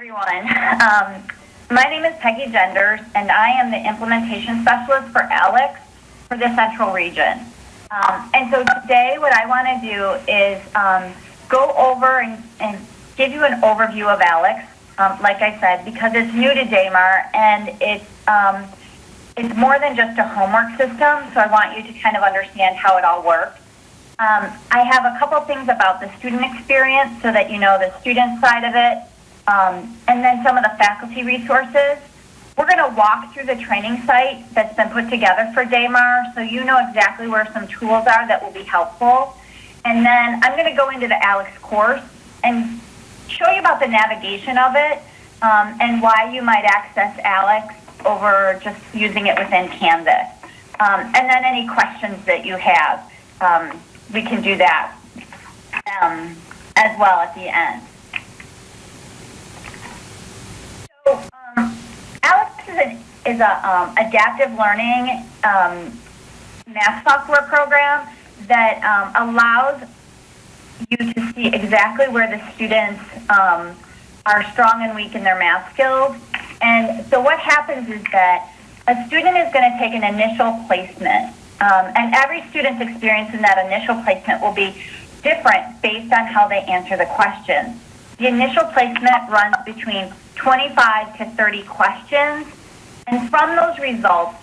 everyone. My name is Peggy Genders, and I am the implementation specialist for ALEKS for the Central Region. And so today what I want to do is go over and give you an overview of ALEKS, like I said, because it's new to Daymar, and it's more than just a homework system, so I want you to kind of understand how it all works. I have a couple things about the student experience so that you know the student side of it, and then some of the faculty resources. We're going to walk through the training site that's been put together for Daymar so you know exactly where some tools are that will be helpful. And then I'm going to go into the ALEKS course and show you about the navigation of it and why you might access ALEKS over just using it within Canvas. And then any questions that you have, we can do that as well at the end. So ALEKS is a adaptive learning math software program that allows you to see exactly where the students are strong and weak in their math skills. And so what happens is that a student is going to take an initial placement, and every student's experience in that initial placement will be different based on how they answer the questions. The initial placement runs between 25 to 30 questions, and from those results,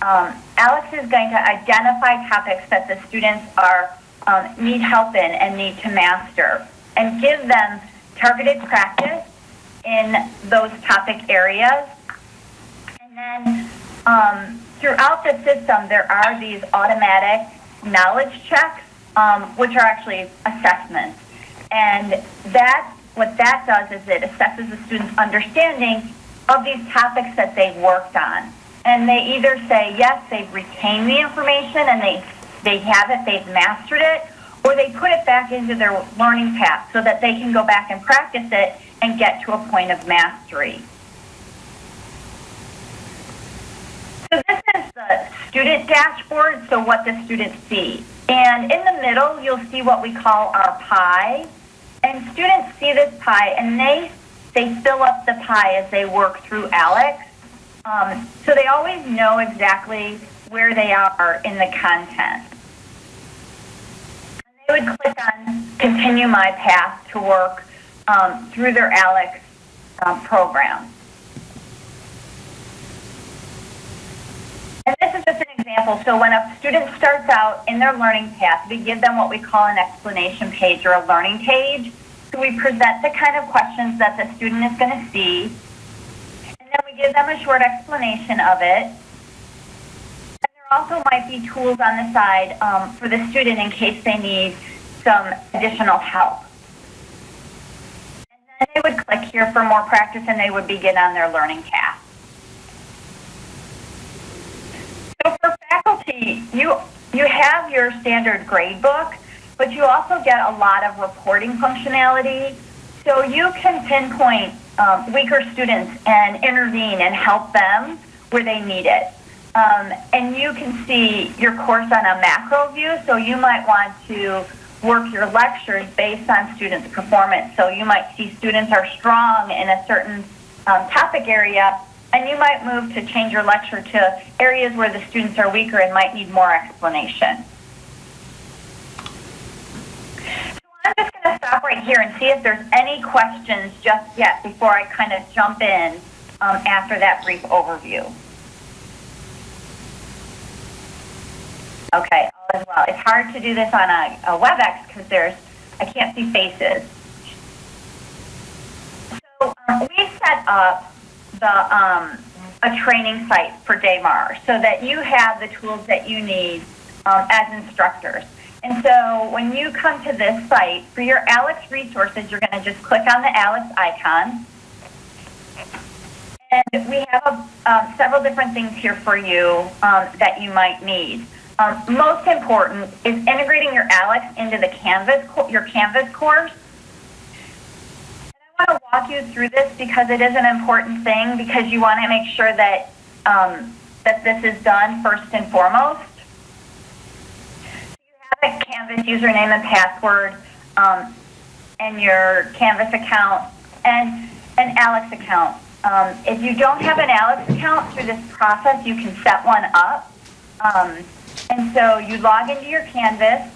ALEKS is going to identify topics that the students need help in and need to master, and give them targeted practice in those topic areas. And then throughout the system, there are these automatic knowledge checks, which are actually assessments. And what that does is it assesses the student's understanding of these topics that they've worked on. And they either say, yes, they've retained the information and they have it, they've mastered it, or they put it back into their learning path so that they can go back and practice it and get to a point of mastery. So this is the student dashboard, so what the students see. And in the middle, you'll see what we call our pie. And students see this pie, and they fill up the pie as they work through ALEKS. So they always know exactly where they are in the content. And they would click on Continue My Path to work through their ALEKS program. And this is just an example. So when a student starts out in their learning path, we give them what we call an explanation page or a learning page. So we present the kind of questions that the student is going to see, and then we give them a short explanation of it. And there also might be tools on the side for the student in case they need some additional help. And then they would click here for more practice, and they would begin on their learning path. So for faculty, you have your standard grade book, but you also get a lot of reporting functionality. So you can pinpoint weaker students and intervene and help them where they need it. And you can see your course on a macro view, so you might want to work your lectures based on students' performance. So you might see students are strong in a certain topic area, and you might move to change your lecture to areas where the students are weaker and might need more explanation. So I'm just going to stop right here and see if there's any questions just yet before I kind of jump in after that brief overview. Okay, all is well. It's hard to do this on a WebEx because I can't see faces. So we set up a training site for Daymar so that you have the tools that you need as instructors. And so when you come to this site, for your ALEKS resources, you're going to just click on the ALEKS icon. And we have several different things here for you that you might need. Most important is integrating your ALEKS into your Canvas course. I want to walk you through this because it is an important thing, because you want to make sure that that this is done first and foremost. So you have a Canvas username and password and your Canvas account, and an ALEKS account. If you don't have an ALEKS account through this process, you can set one up. And so you log into your Canvas,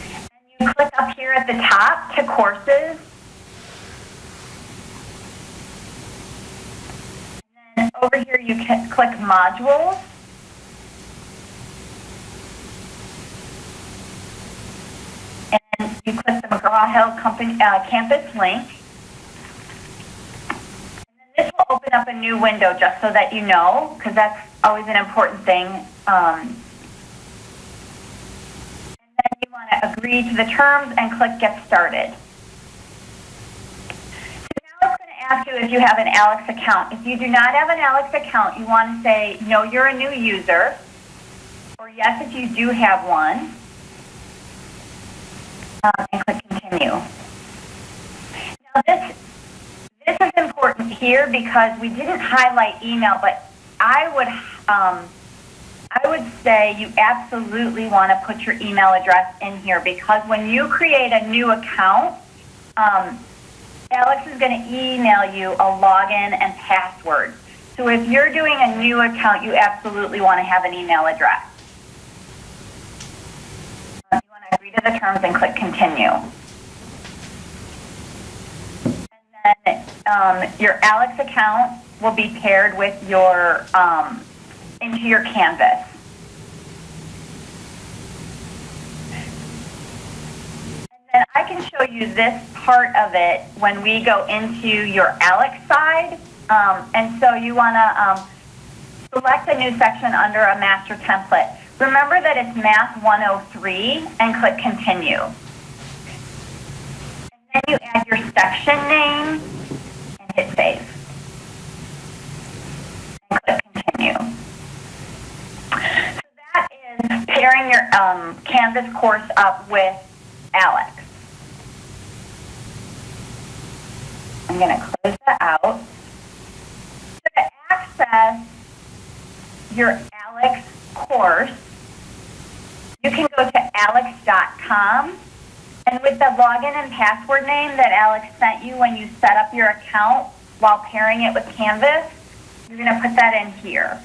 and you click up here at the top to courses. And then over here you can click modules. And you click the McGraw-Hill campus link. This will open up a new window just so that you know, because that's always an important thing. And then you want to agree to the terms and click Get Started. So now it's going to ask you if you have an ALEKS account. If you do not have an ALEKS account, you want to say, no, you're a new user, or yes, if you do have one, and click Continue. Now this is important here because we didn't highlight email, but I would say you absolutely want to put your email address in here, because when you create a new account, ALEKS is going to email you a login and password. So if you're doing a new account, you absolutely want to have an email address. You want to agree to the terms and click Continue. Your ALEKS account will be paired with your into your Canvas. And then I can show you this part of it when we go into your ALEKS side. And so you want to select a new section under a master template. Remember that it's Math 103 and click Continue. Then you add your section name and hit Save. And click Continue. So that is pairing your Canvas course up with ALEKS. I'm going to close that out. So to access your ALEKS course, you can go to aleks.com. And with the login and password name that ALEKS sent you when you set up your account while pairing it with Canvas, you're going to put that in here.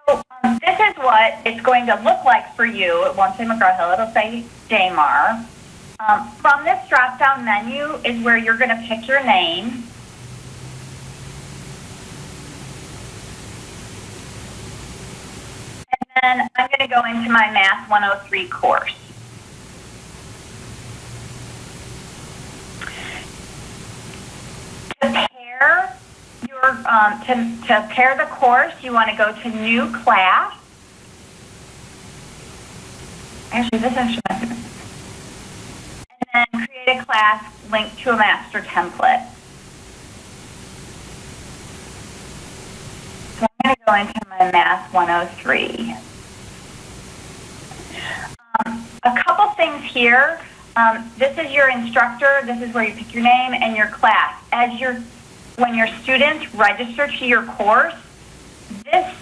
So this is what it's going to look like for you. It won't say McGraw-Hill, it'll say Daymar. From this drop-down menu is where you're going to pick your name. And I'm going to go into my Math 103 course. To pair your to pair the course, you want to go to New Class. Actually, this instrument. And then create a class linked to a master template. So I'm going to go into my Math 103. A couple things here. This is your instructor. This is where you pick your name and your class. When your students register to your course, this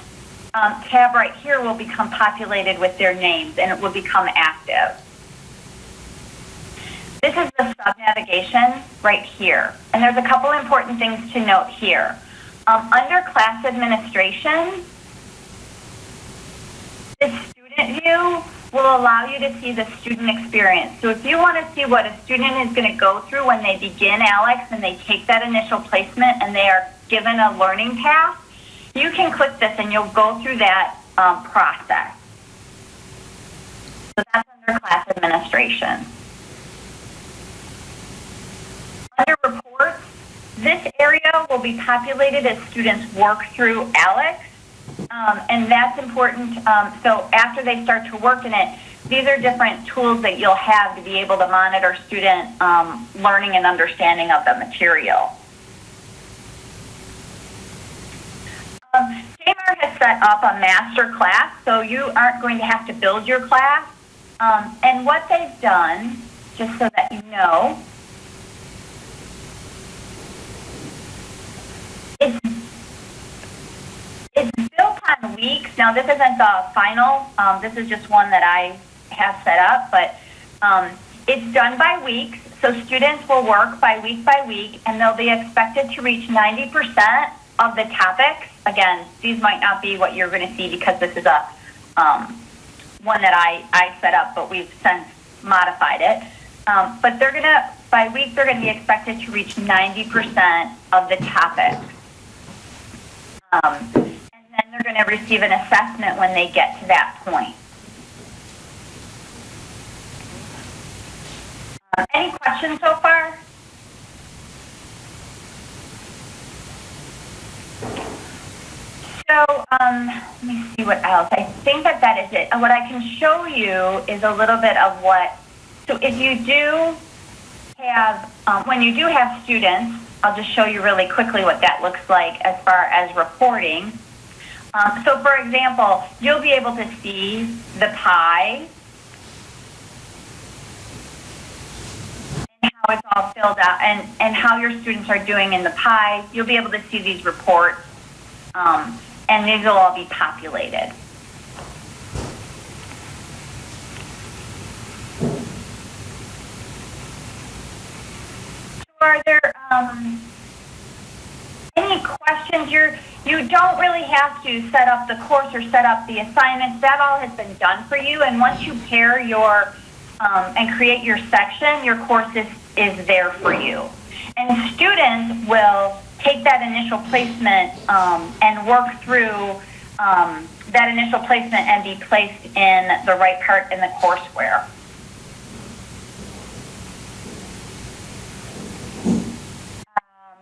tab right here will become populated with their names and it will become active. This is the sub-navigation right here. And there's a couple important things to note here. Under class administration, this student view will allow you to see the student experience. So if you want to see what a student is going to go through when they begin ALEKS and they take that initial placement and they are given a learning path, you can click this and you'll go through that process. So that's under class administration. Under reports, this area will be populated as students work through ALEKS. And that's important. So after they start to work in it, these are different tools that you'll have to be able to monitor student learning and understanding of the material. Daymar has set up a master class, so you aren't going to have to build your class. And what they've done, just so that you know, is weeks. Now, this isn't the final. This is just one that I have set up, but it's done by weeks. So students will work by week, and they'll be expected to reach 90% of the topics. Again, these might not be what you're going to see because this is a one that I set up, but we've since modified it. But they're going to, by week, they're going to be expected to reach 90% of the topics. And then they're going to receive an assessment when they get to that point. Any questions so far? So let me see what else. I think that is it. And what I can show you is a little bit of what, so if you do have, when you do have students, I'll just show you really quickly what that looks like as far as reporting. So for example, you'll be able to see the pie and how it's all filled out and how your students are doing in the pie. You'll be able to see these reports. And these will all be populated. So are there any questions? You don't really have to set up the course or set up the assignments. That all has been done for you. And once you pair your and create your section, your course is there for you. And students will take that initial placement and work through that initial placement and be placed in the right part in the courseware.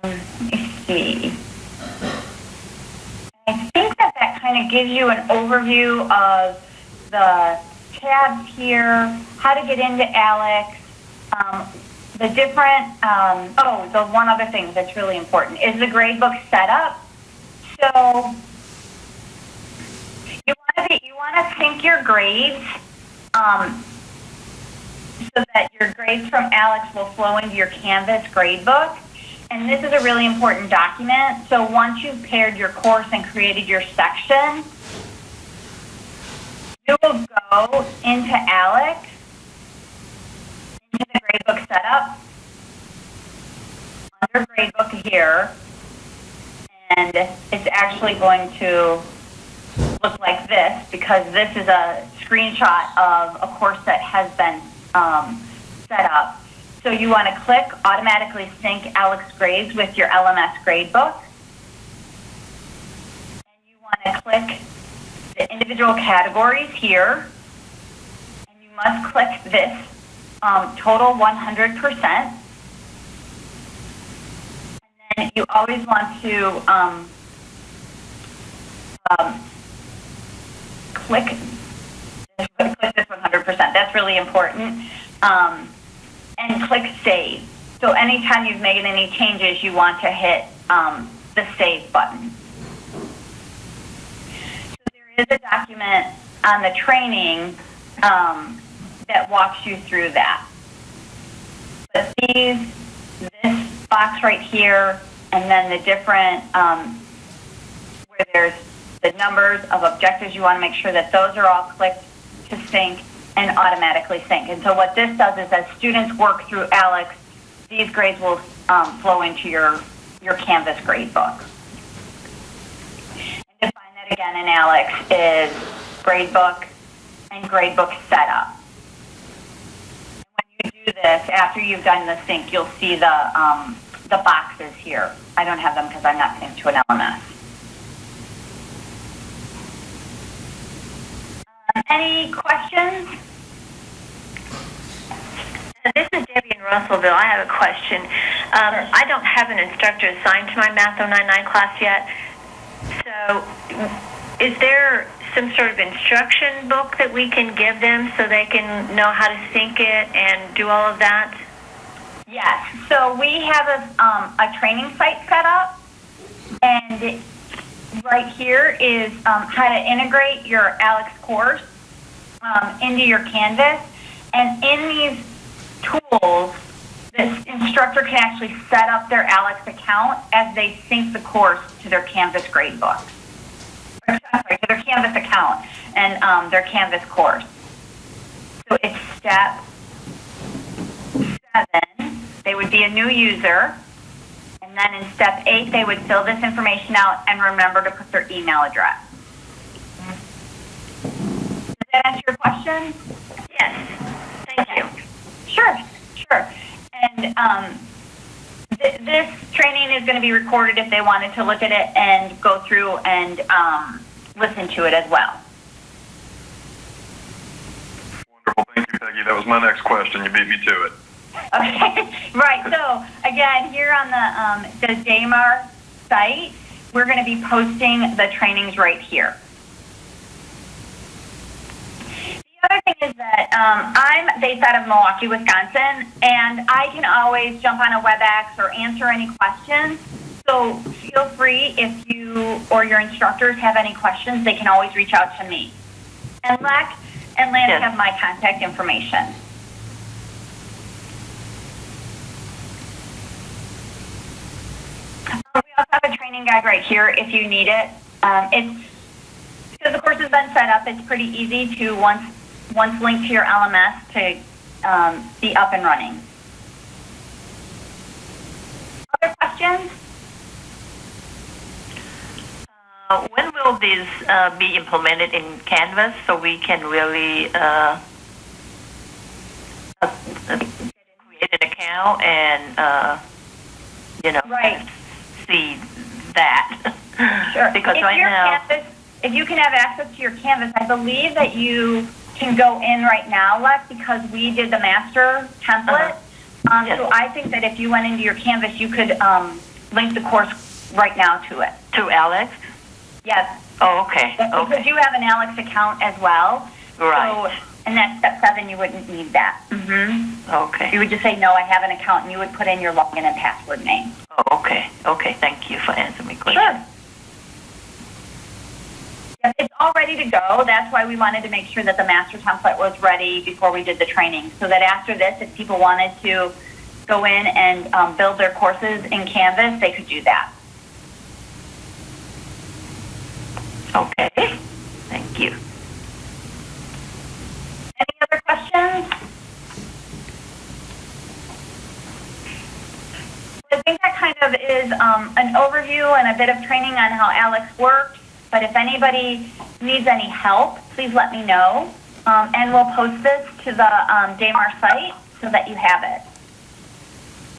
Let me see. I think that kind of gives you an overview of the tabs here, how to get into ALEKS, the different, the one other thing that's really important is the gradebook setup. So you want to sync your grades so that your grades from ALEKS will flow into your Canvas gradebook. And this is a really important document. So once you've paired your course and created your section, you will go into ALEKS, into the gradebook setup, under gradebook here, and it's actually going to look like this because this is a screenshot of a course that has been set up. So you want to click Automatically Sync ALEKS Grades with your LMS gradebook. And you want to click the individual categories here. And you must click this total 100%. And then you always want to click this 100%. That's really important. And click Save. So anytime you've made any changes, you want to hit the Save button. So there is a document on the training that walks you through that. But this box right here, and then the different, where there's the numbers of objectives, you want to make sure that those are all clicked to sync and automatically sync. And so what this does is as students work through ALEKS, these grades will flow into your Canvas gradebook. And to find that again in ALEKS is gradebook and gradebook setup. And when you do this, after you've done the sync, you'll see the boxes here. I don't have them because I'm not synced to an LMS. Any questions? This is Debbie in Russellville. I have a question. I don't have an instructor assigned to my Math 099 class yet. So is there some sort of instruction book that we can give them so they can know how to sync it and do all of that? Yes. So we have a training site set up, and right here is how to integrate your ALEKS course into your Canvas. And in these tools, this instructor can actually set up their ALEKS account as they sync the course to their Canvas gradebook. Sorry, to their Canvas account and their Canvas course. So it's step 7. They would be a new user. And then in step 8, they would fill this information out and remember to put their email address. Does that answer your question? Yes. Thank you. Sure. And this training is going to be recorded if they wanted to look at it and go through and listen to it as well. Wonderful. Thank you, Peggy. That was my next question. You beat me to it. Okay. Right. So again, here on the Daymar site, we're going to be posting the trainings right here. The other thing is that I'm based out of Milwaukee, Wisconsin, and I can always jump on a WebEx or answer any questions. So feel free, if you or your instructors have any questions, they can always reach out to me. And Lex and Lance have my contact information. We also have a training guide right here if you need it. It's because the course has been set up, it's pretty easy to once linked to your LMS to be up and running. Other questions? When will this be implemented in Canvas so we can really create an account and Right. see that? Sure. Because if right your now, Canvas, if you can have access to your Canvas, I believe that you can go in right now, Lex, because we did the master template. Yes. So I think that if you went into your Canvas, you could link the course right now to it. to ALEKS? Yes. Oh, okay. Because Okay. you have an ALEKS account as well. Right. So, and that's step 7, you wouldn't need that. You Okay. would just say, no, I have an account, and you would put in your login and password name. Oh, okay. Okay. Thank you for answering my question. Sure. Yes, it's all ready to go. That's why we wanted to make sure that the master template was ready before we did the training, so that after this, if people wanted to go in and build their courses in Canvas, they could do that. Okay. Thank you. Any other questions? I think that kind of is an overview and a bit of training on how ALEKS works. But if anybody needs any help, please let me know. And we'll post this to the Daymar site so that you have it.